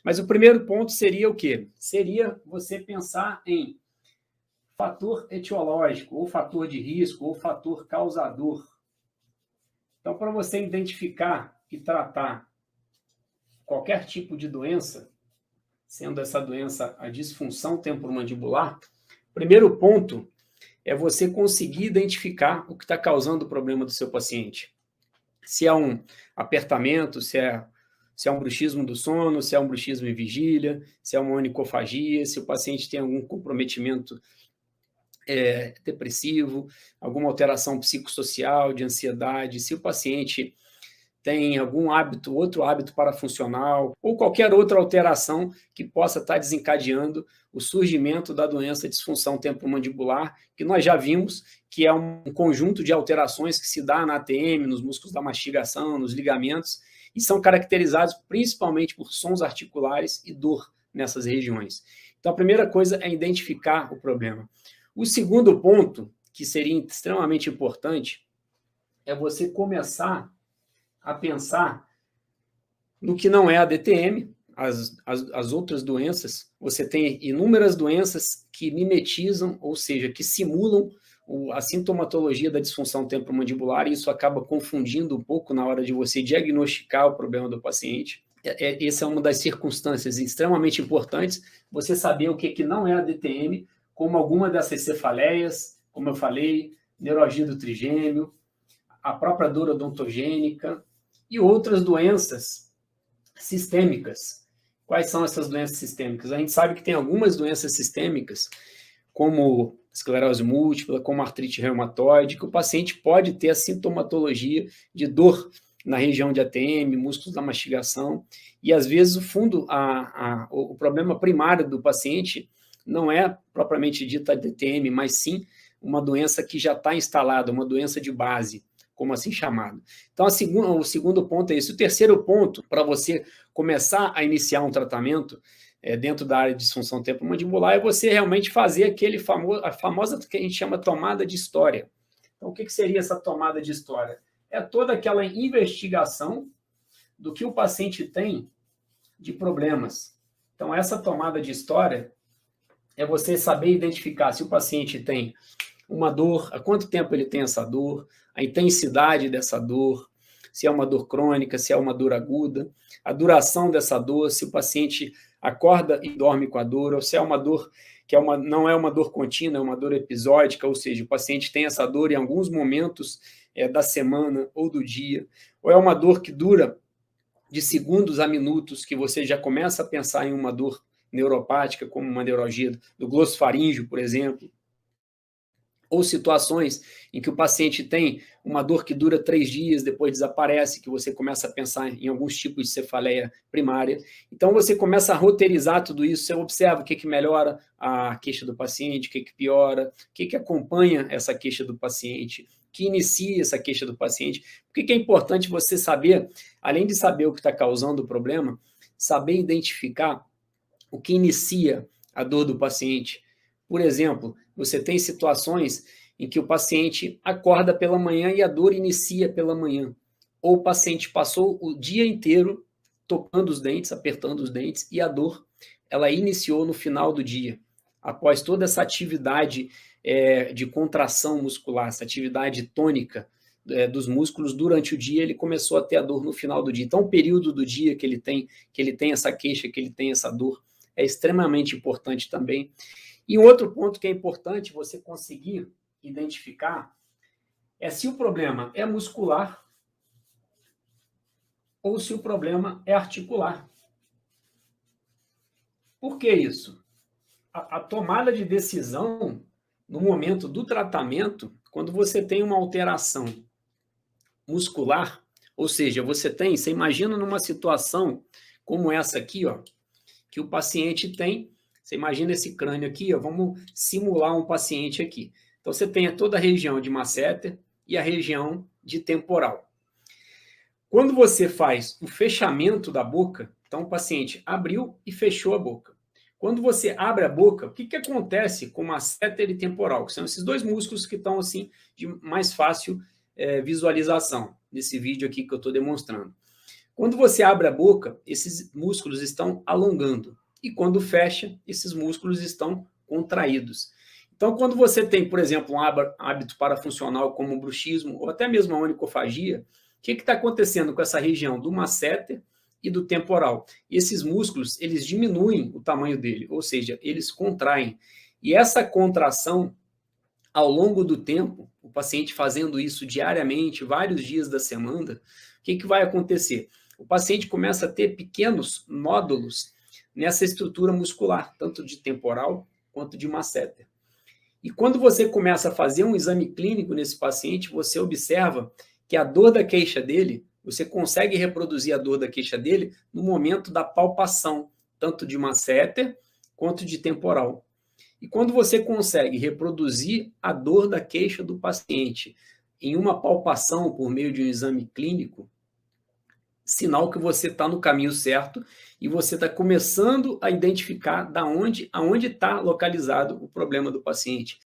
Mas o primeiro ponto seria o quê? Seria você pensar em fator etiológico, ou fator de risco, ou fator causador. Então, para você identificar e tratar qualquer tipo de doença, sendo essa doença a disfunção temporomandibular, o primeiro ponto é você conseguir identificar o que está causando o problema do seu paciente. Se é um apertamento, se é um bruxismo do sono, se é um bruxismo em vigília, se é uma onicofagia, se o paciente tem algum comprometimento depressivo, alguma alteração psicossocial, de ansiedade, se o paciente tem algum hábito, outro hábito parafuncional, ou qualquer outra alteração que possa estar desencadeando o surgimento da doença de disfunção temporomandibular, que nós já vimos que é um conjunto de alterações que se dá na ATM, nos músculos da mastigação, nos ligamentos, e são caracterizados principalmente por sons articulares e dor nessas regiões. Então, a primeira coisa é identificar o problema. O segundo ponto, que seria extremamente importante, é você começar a pensar no que não é a DTM, as outras doenças. Você tem inúmeras doenças que mimetizam, ou seja, que simulam a sintomatologia da disfunção temporomandibular, e isso acaba confundindo um pouco na hora de você diagnosticar o problema do paciente. Essa é uma das circunstâncias extremamente importantes, você saber o que não é a DTM, como alguma dessas cefaleias, como eu falei, neuralgia do trigêmeo, a própria dor odontogênica e outras doenças sistêmicas. Quais são essas doenças sistêmicas? A gente sabe que tem algumas doenças sistêmicas, como esclerose múltipla, como artrite reumatoide, que o paciente pode ter a sintomatologia de dor na região de ATM, músculos da mastigação, e às vezes o problema primário do paciente não é propriamente dita DTM, mas sim uma doença que já está instalada, uma doença de base, como assim chamado. Então, o segundo ponto é esse. O terceiro ponto, para você começar a iniciar um tratamento dentro da área de disfunção temporomandibular, é você realmente fazer a famosa que a gente chama tomada de história. Então, o que seria essa tomada de história? É toda aquela investigação do que o paciente tem de problemas. Então, essa tomada de história é você saber identificar se o paciente tem uma dor, há quanto tempo ele tem essa dor, a intensidade dessa dor, se é uma dor crônica, se é uma dor aguda, a duração dessa dor, se o paciente acorda e dorme com a dor, ou se é uma dor que não é uma dor contínua, é uma dor episódica, ou seja, o paciente tem essa dor em alguns momentos da semana ou do dia, ou é uma dor que dura de segundos a minutos, que você já começa a pensar em uma dor neuropática, como uma neuralgia do glossofaríngeo, por exemplo, ou situações em que o paciente tem uma dor que dura 3 dias, depois desaparece, que você começa a pensar em alguns tipos de cefaleia primária. Então, você começa a roteirizar tudo isso, você observa o que melhora a queixa do paciente, o que piora, o que acompanha essa queixa do paciente, que inicia essa queixa do paciente. Por que é importante você saber, além de saber o que está causando o problema, saber identificar o que inicia a dor do paciente. Por exemplo, você tem situações em que o paciente acorda pela manhã e a dor inicia pela manhã. Ou o paciente passou o dia inteiro tocando os dentes, apertando os dentes, e a dor ela iniciou no final do dia. Após toda essa atividade de contração muscular, essa atividade tônica dos músculos durante o dia, ele começou a ter a dor no final do dia. Então, o período do dia que ele tem essa queixa, que ele tem essa dor, é extremamente importante também. E um outro ponto que é importante você conseguir identificar é se o problema é muscular ou se o problema é articular. Por que isso? A tomada de decisão no momento do tratamento, quando você tem uma alteração muscular, ou seja, você imagina numa situação como essa aqui, ó, que o paciente tem. Você imagina esse crânio aqui, ó, vamos simular um paciente aqui. Então, você tem toda a região de masseter e a região de temporal. Quando você faz o fechamento da boca, então o paciente abriu e fechou a boca. Quando você abre a boca, o que acontece com masseter e temporal? Que são esses dois músculos que estão assim de mais fácil visualização nesse vídeo aqui que eu estou demonstrando. Quando você abre a boca, esses músculos estão alongando. E quando fecha, esses músculos estão contraídos. Então, quando você tem, por exemplo, um hábito parafuncional como o bruxismo, ou até mesmo a onicofagia, o que está acontecendo com essa região do masseter e do temporal? E esses músculos, eles diminuem o tamanho dele, ou seja, eles contraem. E essa contração, ao longo do tempo, o paciente fazendo isso diariamente, vários dias da semana, o que vai acontecer? O paciente começa a ter pequenos nódulos nessa estrutura muscular, tanto de temporal quanto de masseter. E quando você começa a fazer um exame clínico nesse paciente, você observa que a dor da queixa dele, você consegue reproduzir a dor da queixa dele no momento da palpação, tanto de masseter quanto de temporal. E quando você consegue reproduzir a dor da queixa do paciente em uma palpação por meio de um exame clínico, sinal que você está no caminho certo e você está começando a identificar aonde está localizado o problema do paciente.